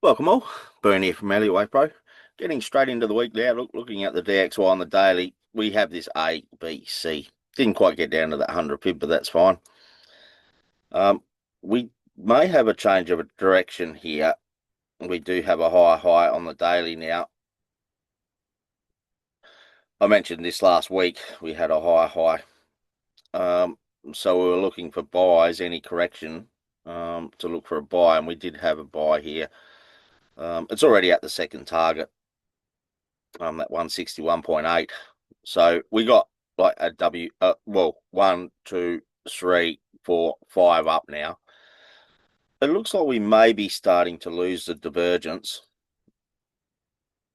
Welcome all, Burn here from EWPRO. Getting straight into the week now, looking at the DXY on the daily, we have this A, B, C. Didn't quite get down to that 100 pip, but that's fine. We may have a change of a direction here. We do have a higher high on the daily now. I mentioned this last week, we had a higher high. So we were looking for buys, any correction, to look for a buy, and we did have a buy here. It's already at the second target, that 161.8. So we got like a well, 1, 2, 3, 4, 5 up now. It looks like we may be starting to lose the divergence.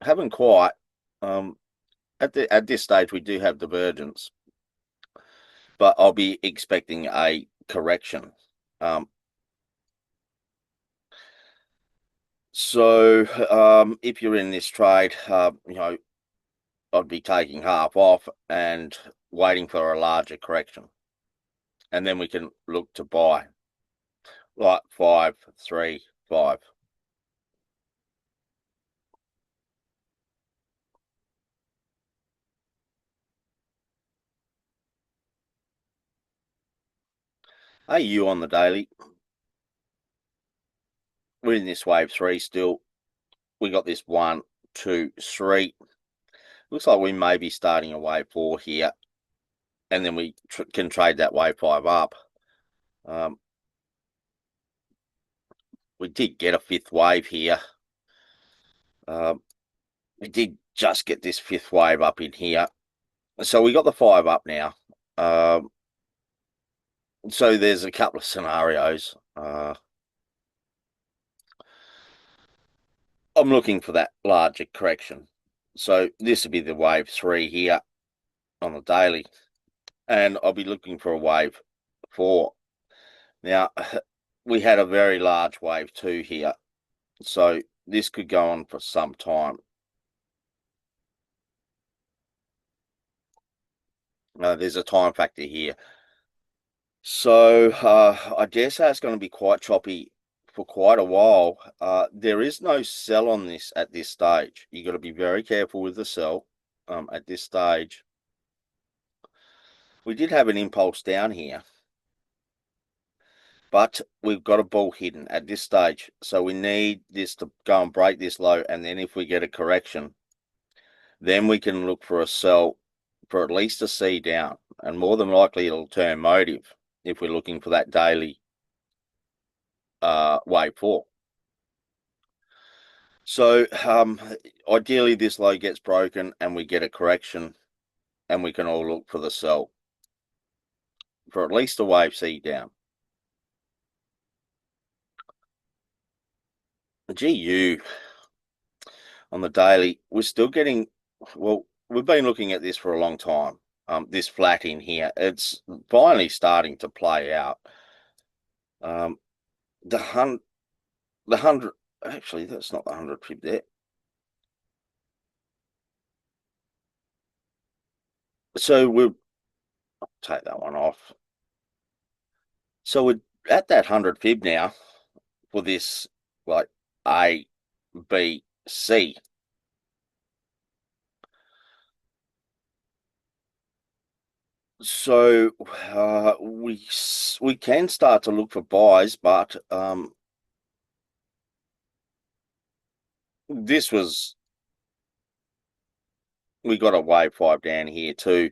Haven't quite. At this stage, we do have divergence, but I'll be expecting a correction. So if you're in this trade, I'd be taking half off and waiting for a larger correction, and then we can look to buy like 5, 3, 5. AU on the daily, we're in this wave 3 still. We got this 1, 2, 3. Looks like we may be starting a wave 4 here, and then we can trade that wave 5 up. We did get a fifth wave here. We did just get this fifth wave up in here. So we got the 5 up now. So there's a couple of scenarios. I'm looking for that larger correction. So this would be the wave 3 here on the daily, and I'll be looking for a wave 4. Now, we had a very large wave 2 here, so this could go on for some time. There's a time factor here. So I guess that's going to be quite choppy for quite a while. There is no sell on this at this stage. You got to be very careful with the sell at this stage. We did have an impulse down here, but we've got a ball hidden at this stage. So we need this to go and break this low, and then if we get a correction, then we can look for a sell for at least a C down, and more than likely it'll turn motive if we're looking for that daily wave 4. So ideally this low gets broken and we get a correction, and we can all look for the sell for at least a wave C down. The GU on the daily, we're still getting, well, we've been looking at this for a long time. This flat in here, it's finally starting to play out. The 100, actually, that's not the 100 pip there. So we'll take that one off. So we're at that 100 fib now for this, like, A, B, C. So we can start to look for buys, but this was, we got a wave 5 down here too,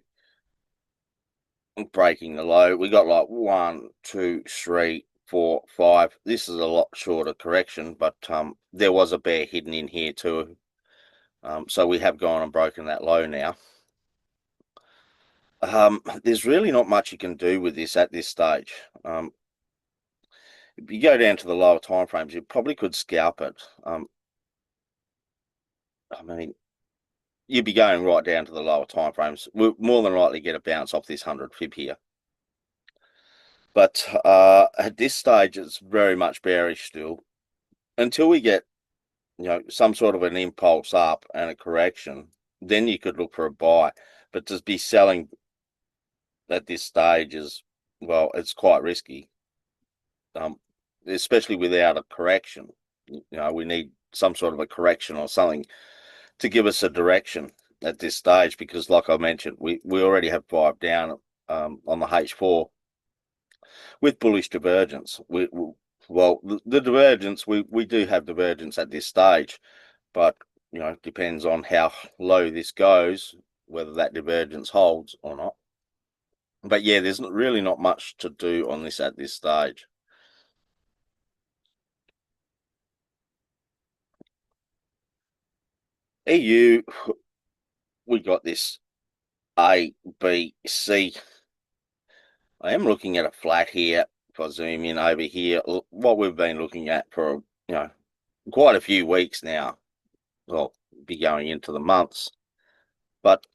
breaking the low. We got like 1, 2, 3, 4, 5. This is a lot shorter correction, but there was a bear hidden in here too. So we have gone and broken that low now. There's really not much you can do with this at this stage. If you go down to the lower time frames, you probably could scalp it. I mean, you'd be going right down to the lower time frames. We'll more than likely get a bounce off this 100 fib here. But at this stage, it's very much bearish still. Until we get, some sort of an impulse up and a correction, then you could look for a buy. But to be selling at this stage is, well, it's quite risky, especially without a correction. We need some sort of a correction or something to give us a direction at this stage, because like I mentioned, we already have 5 down on the H4 with bullish divergence. Well, the divergence, we do have divergence at this stage, but depends on how low this goes, whether that divergence holds or not. But yeah, there's really not much to do on this at this stage. EU, we got this A, B, C. I am looking at a flat here. If I zoom in over here, what we've been looking at for quite a few weeks now. Well, be going into the months, but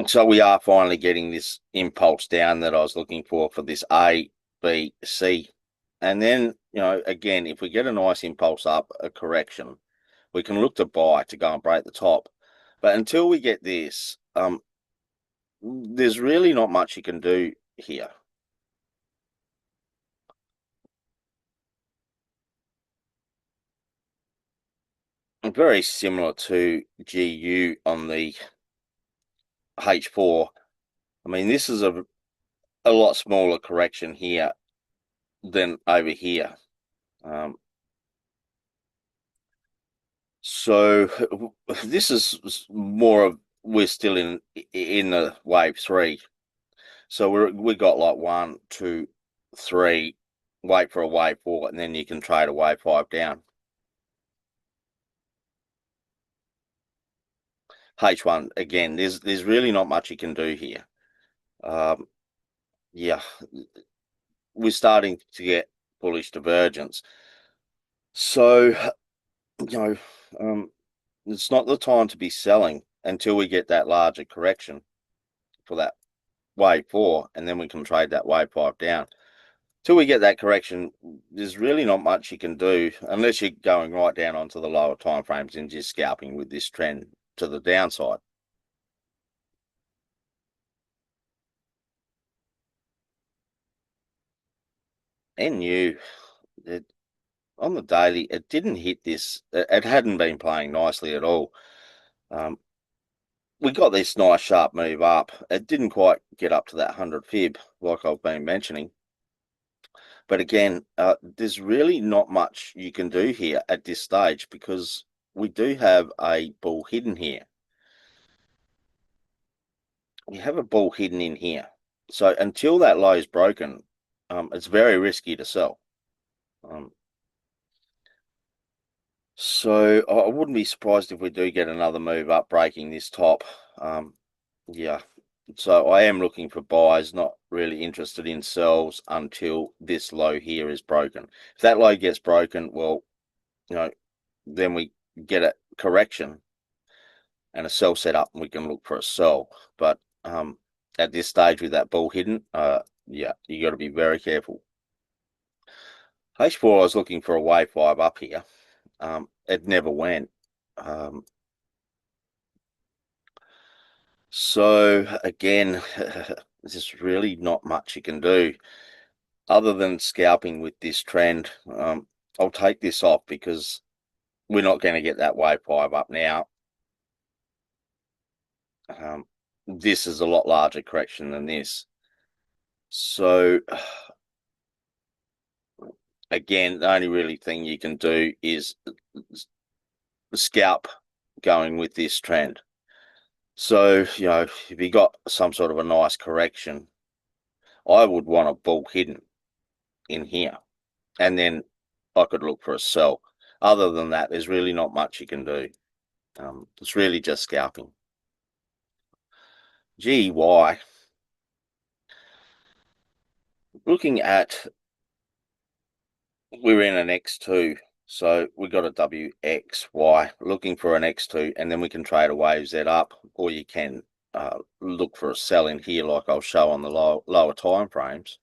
so we are finally getting this impulse down that I was looking for this A, B, C. And then, again, if we get a nice impulse up, a correction, we can look to buy to go and break the top. But until we get this, there's really not much you can do here. Very similar to GU on the H4. I mean, this is a lot smaller correction here than over here. So this is more of, we're still in the wave 3. So we got like 1, 2, 3, wait for a wave 4, and then you can trade a wave 5 down. H1 again, there's really not much you can do here. Yeah, we're starting to get bullish divergence. So it's not the time to be selling until we get that larger correction for that wave 4, and then we can trade that wave 5 down. Till we get that correction, there's really not much you can do unless you're going right down onto the lower time frames and just scalping with this trend to the downside. NU, on the daily, it didn't hit this. It hadn't been playing nicely at all. We got this nice sharp move up. It didn't quite get up to that 100 fib like I've been mentioning. But again, there's really not much you can do here at this stage because we do have a bull hidden here. We have a bull hidden in here. So until that low is broken, it's very risky to sell. So I wouldn't be surprised if we do get another move up breaking this top. Yeah, so I am looking for buys, not really interested in sells until this low here is broken. If that low gets broken, well, then we get a correction and a sell set up and we can look for a sell. But at this stage with that bull hidden, yeah, you got to be very careful. H4, I was looking for a wave 5 up here. It never went. So again, there's really not much you can do other than scalping with this trend. I'll take this off because we're not going to get that wave 5 up now. This is a lot larger correction than this. So again, the only really thing you can do is scalp going with this trend. So, if you got some sort of a nice correction, I would want a bull hidden in here. And then I could look for a sell. Other than that, there's really not much you can do. It's really just scalping. GY. Looking at, we're in an X2. So we got a WXY, looking for an X2, and then we can trade a wave Z up, or you can look for a sell in here like I'll show on the lower time frames.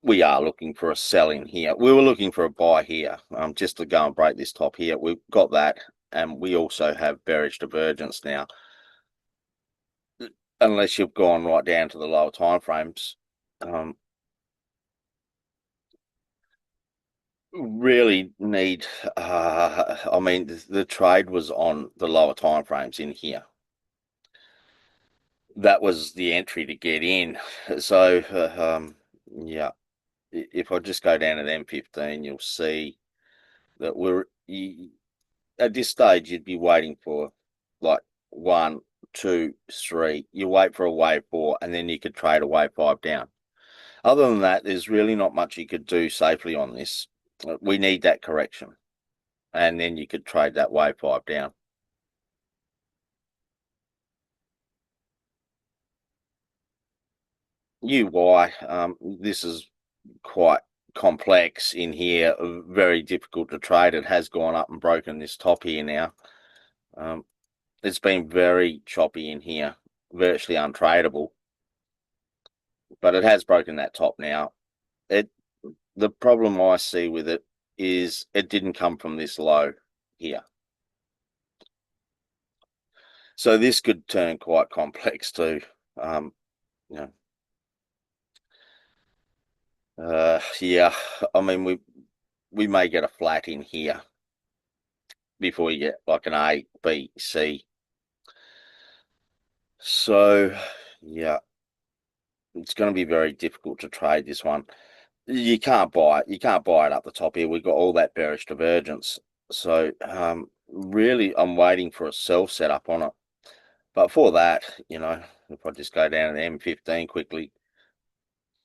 We are looking for a sell in here. We were looking for a buy here, just to go and break this top here. We've got that, and we also have bearish divergence now. Unless you've gone right down to the lower time frames, really need, I mean, the trade was on the lower time frames in here. That was the entry to get in. So, yeah, if I just go down to the M15, you'll see that at this stage, you'd be waiting for like one, two, three. You wait for a wave four, and then you could trade a wave five down. Other than that, there's really not much you could do safely on this. We need that correction, and then you could trade that wave five down. UI, this is quite complex in here, very difficult to trade. It has gone up and broken this top here now. It's been very choppy in here, virtually untradeable, but it has broken that top now. It The problem I see with it is it didn't come from this low here. So this could turn quite complex too. You know, yeah, I mean we may get a flat in here before you get like an A, B, C. So yeah, it's going to be very difficult to trade this one. You can't buy it. You can't buy it up the top here. We've got all that bearish divergence. So really, I'm waiting for a sell setup on it. But for that, if I just go down to the M15 quickly,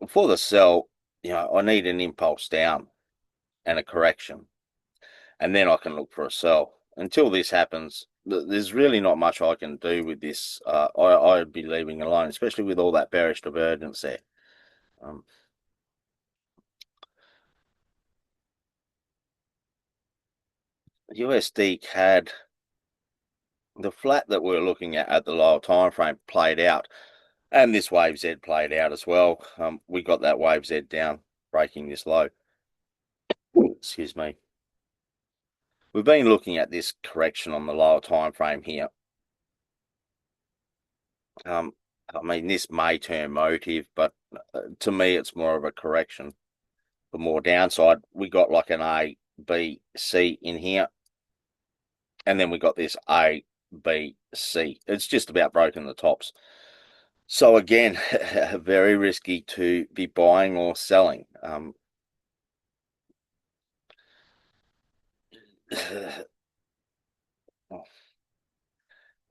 for the sell, I need an impulse down and a correction, and then I can look for a sell. Until this happens, there's really not much I can do with this. I'd be leaving alone, especially with all that bearish divergence there. Um, USD CAD, the flat that we're looking at the lower time frame played out, and this wave Z played out as well. We got that wave Z down, breaking this low. Excuse me. We've been looking at this correction on the lower time frame here. I mean, this may turn motive, but to me, it's more of a correction. For more downside, we got like an A, B, C in here, and then we got this A, B, C. It's just about broken the tops. So again, very risky to be buying or selling.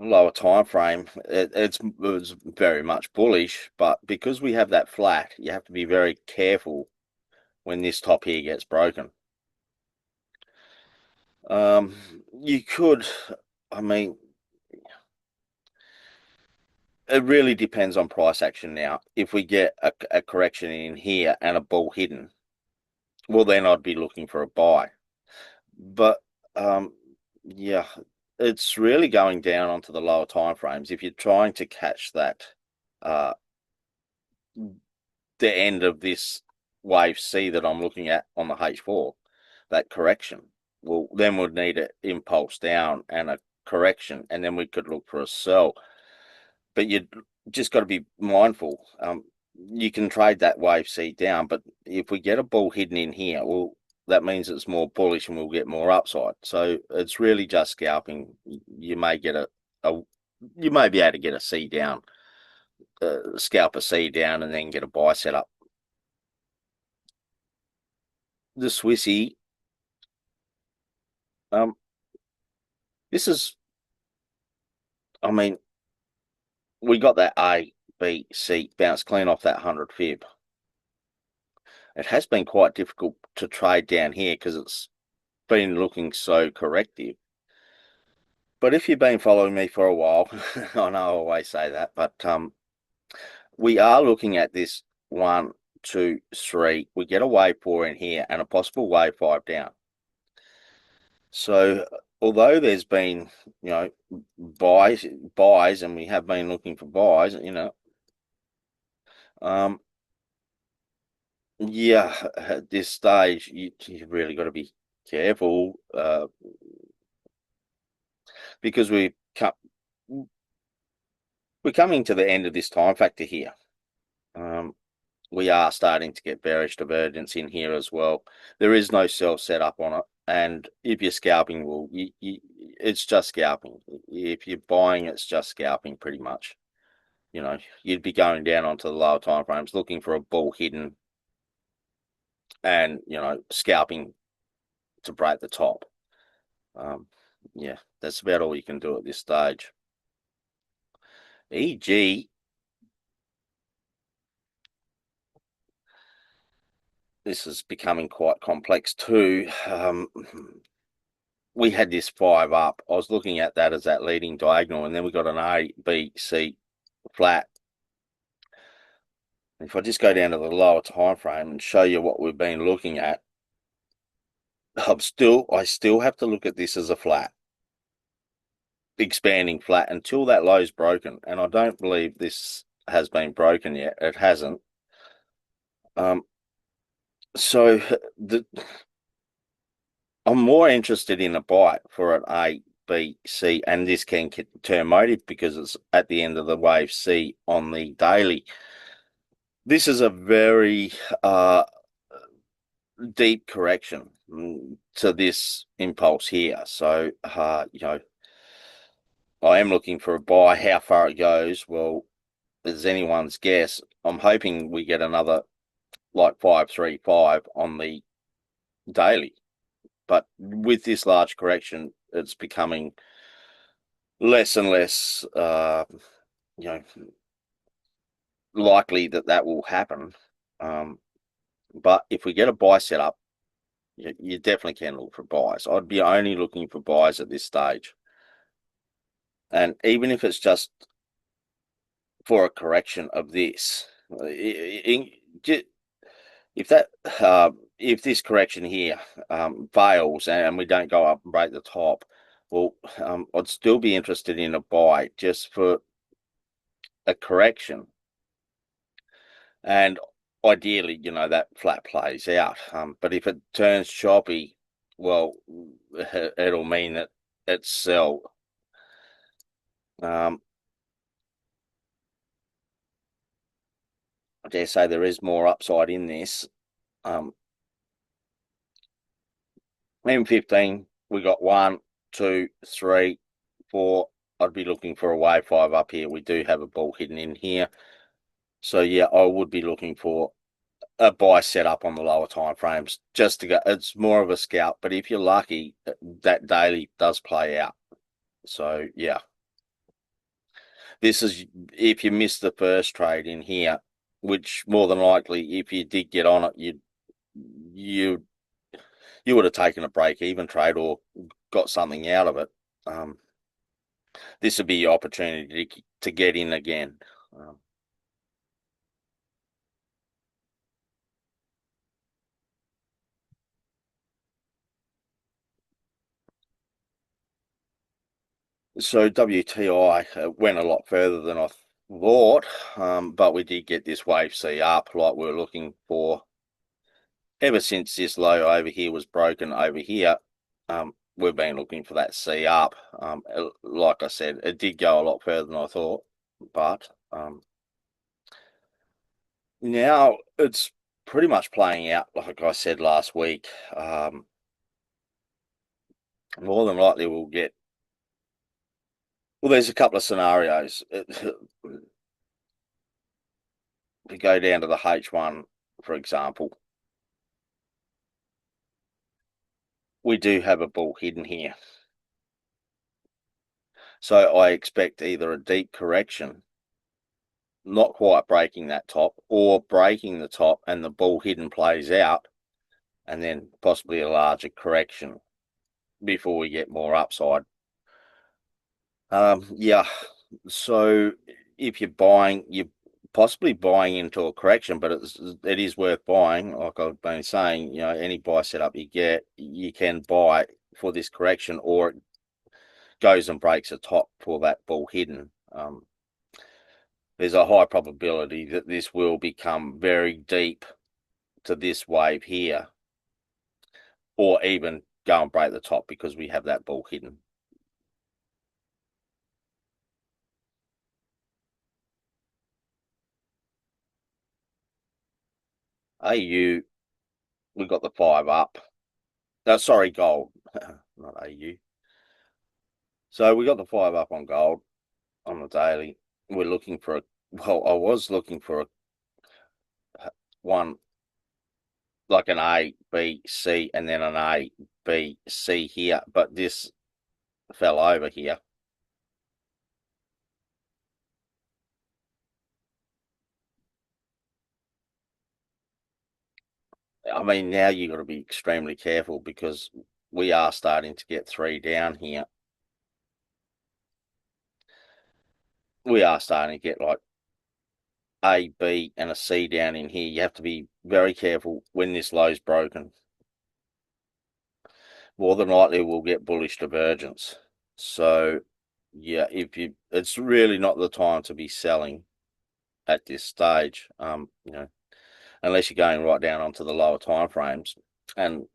Lower time frame, it was very much bullish, but because we have that flat, you have to be very careful when this top here gets broken. You could, I mean, it really depends on price action now. If we get a correction in here and a bull hidden, well, then I'd be looking for a buy. But yeah, it's really going down onto the lower time frames. If you're trying to catch that, uh, the end of this wave C that I'm looking at on the H4, that correction, well, then we'd need an impulse down and a correction, and then we could look for a sell. But you just got to be mindful. You can trade that wave C down, but if we get a bull hidden in here, well, that means it's more bullish and we'll get more upside. So it's really just scalping. You may get you may be able to get a C down, scalp a C down, and then get a buy set up. The Swissy, um, this is, I mean, we got that A, B, C bounce clean off that 100 fib. It has been quite difficult to trade down here because it's been looking so corrective. But if you've been following me for a while, I know I always say that, but we are looking at this 1, 2, 3. We get a wave 4 in here and a possible wave 5 down. So although there's been, buys, and we have been looking for buys, yeah, at this stage, you've really got to be careful because we're coming to the end of this time factor here. we are starting to get bearish divergence in here as well. There is no sell setup on it, and if you're scalping, well, it's just scalping. If you're buying, it's just scalping pretty much. You know, you'd be going down onto the lower time frames, looking for a bull hidden, and scalping to break the top. Yeah, that's about all you can do at this stage. EG, this is becoming quite complex too. We had this 5 up. I was looking at that as that leading diagonal, and then we got an A, B, C flat. If I just go down to the lower time frame and show you what we've been looking at, I still have to look at this as a flat, expanding flat until that low's broken, and I don't believe this has been broken yet. It hasn't. So I'm more interested in a buy for an A, B, C, and this can turn motive because it's at the end of the wave C on the daily. This is a very deep correction to this impulse here. So, I am looking for a buy. How far it goes, well, is anyone's guess. I'm hoping we get another like 535 on the daily. But with this large correction, it's becoming less and less, likely that will happen. But if we get a buy set up, you definitely can look for buys. I'd be only looking for buys at this stage. And even if it's just for a correction of this, if this correction here fails and we don't go up and break the top, well, I'd still be interested in a buy just for a correction. And ideally, that flat plays out. But if it turns choppy, well, it'll mean that it's sell. I dare say there is more upside in this. M15, we got 1, 2, 3, 4. I'd be looking for a wave 5 up here. We do have a bull hidden in here. So yeah, I would be looking for a buy set up on the lower time frames just to go. It's more of a scalp, but if you're lucky, that daily does play out. So yeah, this is if you miss the first trade in here, which more than likely, if you did get on it, you would have taken a break even trade or got something out of it. This would be your opportunity to get in again. So WTI went a lot further than I thought, but we did get this wave C up like we were looking for. Ever since this low over here was broken over here, we've been looking for that C up. Like I said, it did go a lot further than I thought, but now it's pretty much playing out like I said last week. More than likely we'll get. Well, there's a couple of scenarios. If we go down to the H1, for example, we do have a bull hidden here. So I expect either a deep correction, not quite breaking that top, or breaking the top and the bull hidden plays out, and then possibly a larger correction before we get more upside. Yeah, so if you're buying, you're possibly buying into a correction, but it is worth buying. Like I've been saying, any buy setup you get, you can buy for this correction, or it goes and breaks a top for that bull hidden. There's a high probability that this will become very deep to this wave here, or even go and break the top because we have that bull hidden. AU, we got the 5 up. Sorry, gold, not AU. So we got the 5 up on gold on the daily. We're looking for I was looking for one like an A, B, C, and then an A, B, C here, but this fell over here. I mean, now you got to be extremely careful because we are starting to get 3 down here. We are starting to get like A, B, and a C down in here. You have to be very careful when this low's broken. More than likely, we'll get bullish divergence. So, yeah, it's really not the time to be selling at this stage. Unless you're going right down onto the lower time frames and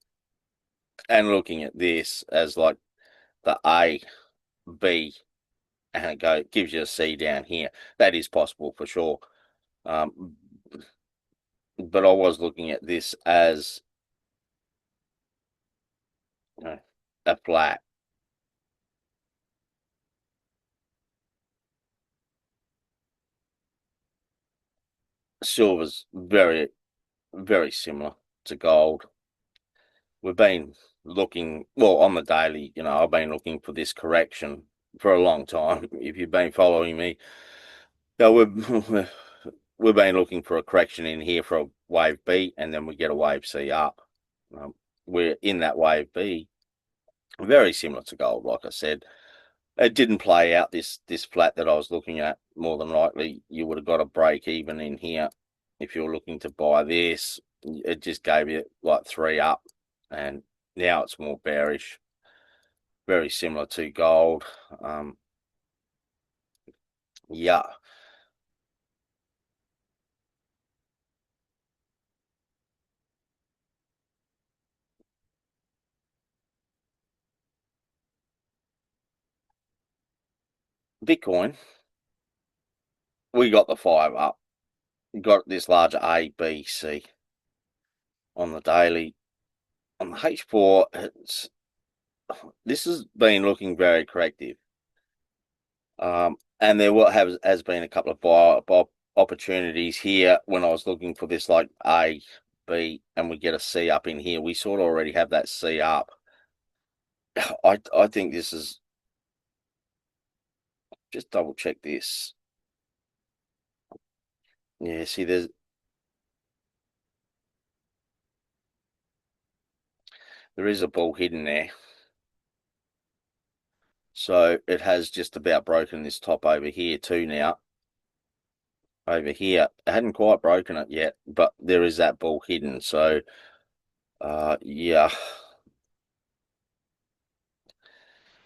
looking at this as like the A, B, and it gives you a C down here. That is possible for sure. But I was looking at this as a flat. Silver's very, very similar to gold. We've been looking, well, on the daily, I've been looking for this correction for a long time. If you've been following me, we've been looking for a correction in here for a wave B, and then we get a wave C up. We're in that wave B, very similar to gold, like I said. It didn't play out this flat that I was looking at. More than likely, you would have got a break even in here if you're looking to buy this. It just gave you like 3 up, and now it's more bearish. Very similar to gold. Yeah. Bitcoin, we got the 5 up. Got this larger A, B, C on the daily. On the H4, this has been looking very corrective. And there has been a couple of buy opportunities here when I was looking for this like A, B, and we get a C up in here. We sort of already have that C up. I think this is, just double check this. Yeah, see, there is a bull hidden there. So it has just about broken this top over here too now. Over here, it hadn't quite broken it yet, but there is that bull hidden. So, yeah,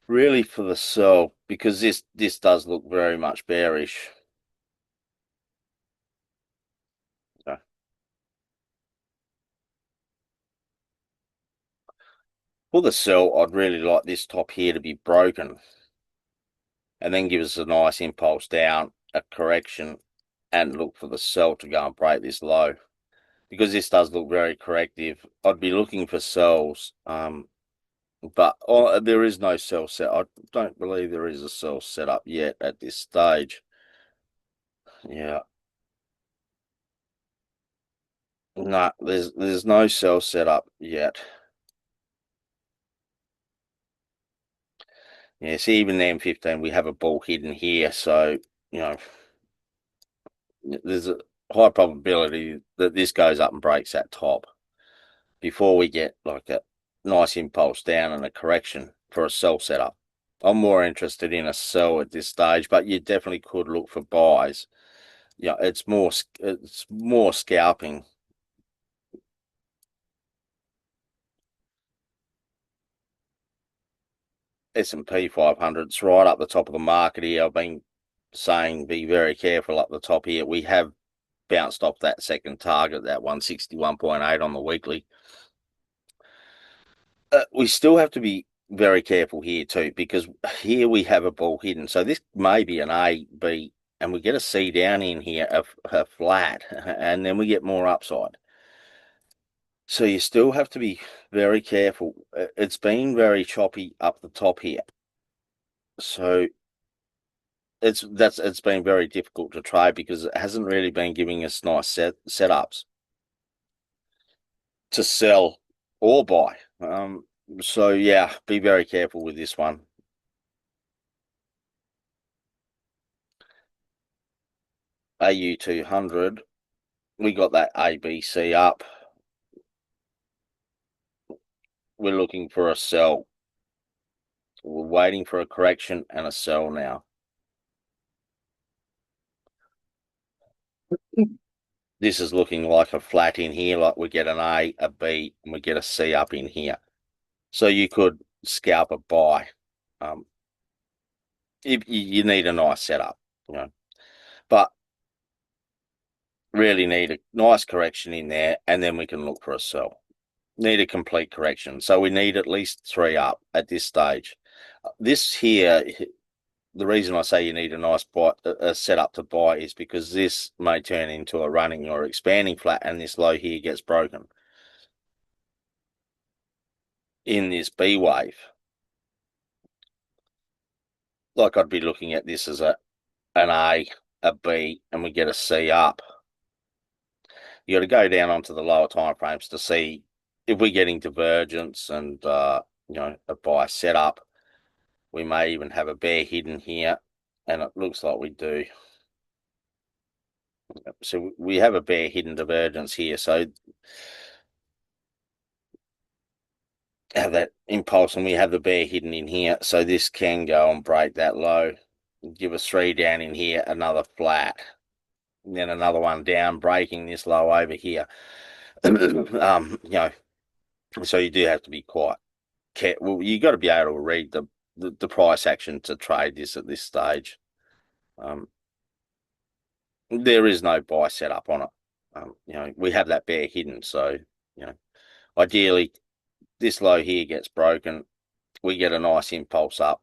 really for the sell, because this does look very much bearish. So, for the sell, I'd really like this top here to be broken, and then give us a nice impulse down, a correction, and look for the sell to go and break this low, because this does look very corrective. I'd be looking for sells, but there is no sell set. I don't believe there is a sell set up yet at this stage. Yeah. No, there's no sell set up yet. Yeah, see, even the M15, we have a ball hidden here, so there's a high probability that this goes up and breaks that top before we get like a nice impulse down and a correction for a sell setup. I'm more interested in a sell at this stage, but you definitely could look for buys. Yeah, it's more scalping. S&P 500's right up the top of the market here. I've been saying be very careful up the top here. We have bounced off that second target, that 161.8 on the weekly. We still have to be very careful here too, because here we have a ball hidden. So this may be an A, B, and we get a C down in here, a flat, and then we get more upside. So you still have to be very careful. It's been very choppy up the top here. So it's been very difficult to trade because it hasn't really been giving us nice setups to sell or buy. So yeah, be very careful with this one. AU 200, we got that ABC up. We're looking for a sell. We're waiting for a correction and a sell now. This is looking like a flat in here, like we get an A, a B, and we get a C up in here. So you could scalp a buy. You need a nice setup, you know, but really need a nice correction in there, and then we can look for a sell. Need a complete correction. So we need at least 3 up at this stage. This here, the reason I say you need a nice buy, a setup to buy is because this may turn into a running or expanding flat, and this low here gets broken in this B wave. Like I'd be looking at this as an A, a B, and we get a C up. You got to go down onto the lower time frames to see if we're getting divergence and a buy setup. We may even have a bear hidden here, and it looks like we do. So we have a bear hidden divergence here. So have that impulse, and we have the bear hidden in here. So this can go and break that low, give us 3 down in here, another flat, and then another one down, breaking this low over here. So you do have to be quite careful. Well, you got to be able to read the price action to trade this at this stage. There is no buy setup on it. We have that bear hidden, so ideally this low here gets broken, we get a nice impulse up,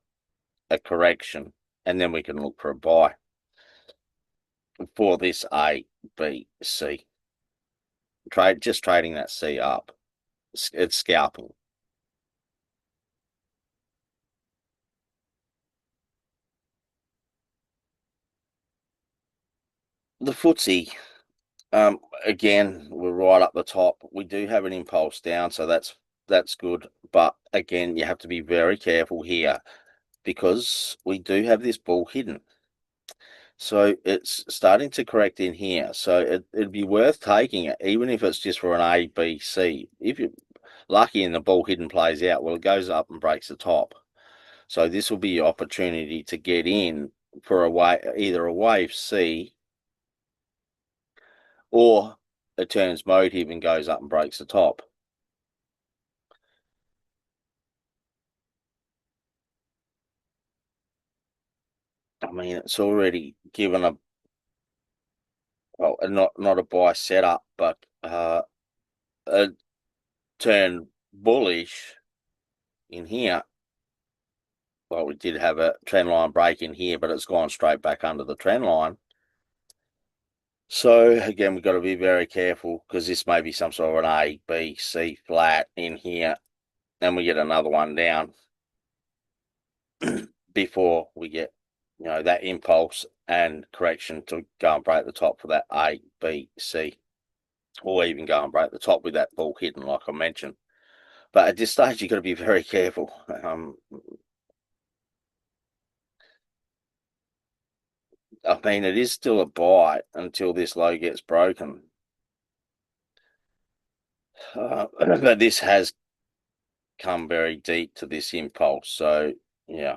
a correction, and then we can look for a buy for this A, B, C. Just trading that C up. It's scalping. The footsie, again, we're right up the top. We do have an impulse down, so that's good. But again, you have to be very careful here because we do have this bull hidden. So it's starting to correct in here. So it'd be worth taking it, even if it's just for an A, B, C. If you're lucky and the bull hidden plays out, well, it goes up and breaks the top. So this will be your opportunity to get in for either a wave C, or it turns motive and goes up and breaks the top. I mean, it's already given not a buy setup, but a turn bullish in here. Well, we did have a trend line break in here, but it's gone straight back under the trend line. So again, we've got to be very careful because this may be some sort of an A, B, C flat in here, and we get another one down before we get, that impulse and correction to go and break the top for that A, B, C, or even go and break the top with that bull hidden, like I mentioned. But at this stage, you've got to be very careful. I mean, it is still a buy until this low gets broken. But this has come very deep to this impulse. So, yeah.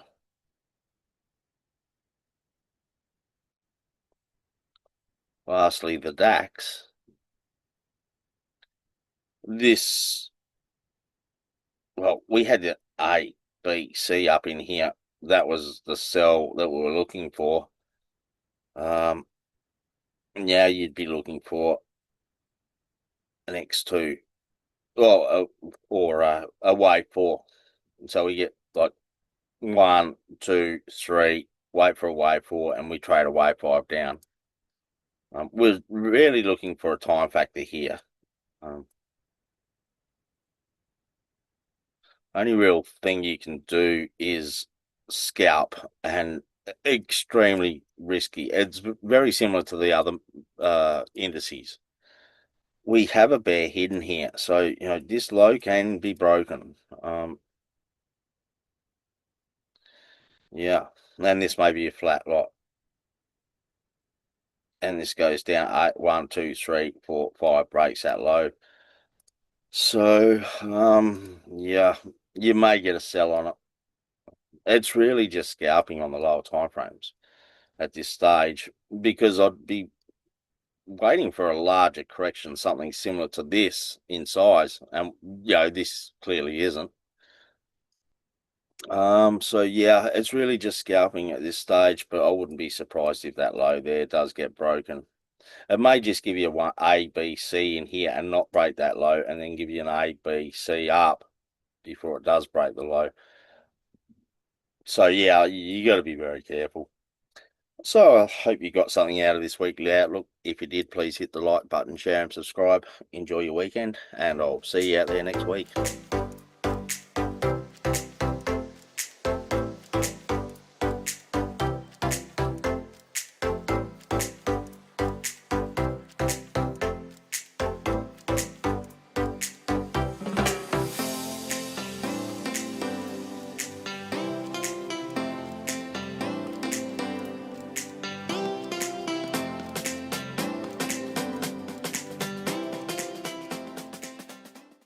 Lastly, the DAX. Well, we had the A, B, C up in here. That was the sell that we were looking for. Now you'd be looking for an X2, well, or a wave 4. So we get like 1, 2, 3, wait for a wave 4, and we trade a wave 5 down. We're really looking for a time factor here. Only real thing you can do is scalp, and extremely risky. It's very similar to the other indices. We have a bear hidden here, so this low can be broken. Yeah, and this may be a flat lot, and this goes down 8, 1, 2, 3, 4, 5, breaks that low. So yeah, you may get a sell on it. It's really just scalping on the lower time frames at this stage, because I'd be waiting for a larger correction, something similar to this in size, and this clearly isn't. So yeah, it's really just scalping at this stage, but I wouldn't be surprised if that low there does get broken. It may just give you one A, B, C in here and not break that low, and then give you an A, B, C up before it does break the low. So yeah, you got to be very careful. So I hope you got something out of this weekly outlook. If you did, please hit the like button, share and subscribe. Enjoy your weekend, and I'll see you out there next week.